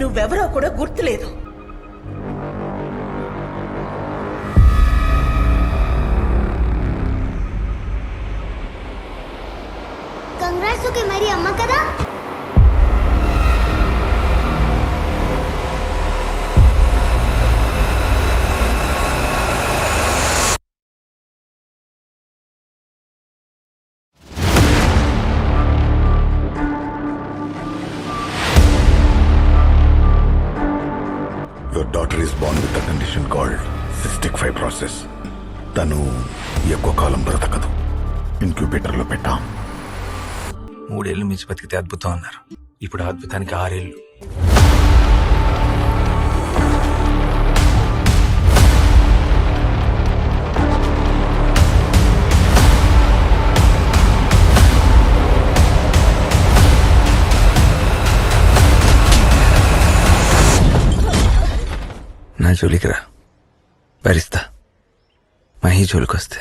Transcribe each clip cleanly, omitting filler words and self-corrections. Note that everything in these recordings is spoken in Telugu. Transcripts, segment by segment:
నువ్వెవరో కూడా గుర్తులేదు. కంగ్రాట్స్ మరి అమ్మ కదా. Your daughter is born with a condition called cystic fibrosis. తను ఎక్కువ కాలం బ్రతకదు. ఇంక్యుబేటర్లో పెట్టాం. 3 ఏళ్ళు మించి బతికితే అద్భుతం అన్నారు. ఇప్పుడు ఆ అద్భుతానికి 6 ఏళ్ళు. నా జోలికి రా, భరిస్తా. మహి జోలికి వస్తే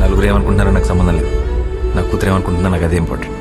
నలుగురు ఏమనుకుంటున్నారో నాకు సంబంధం లేదు. నా కూతురు ఏమనుకుంటున్నా నాకు అదే ఇంపార్టెంట్.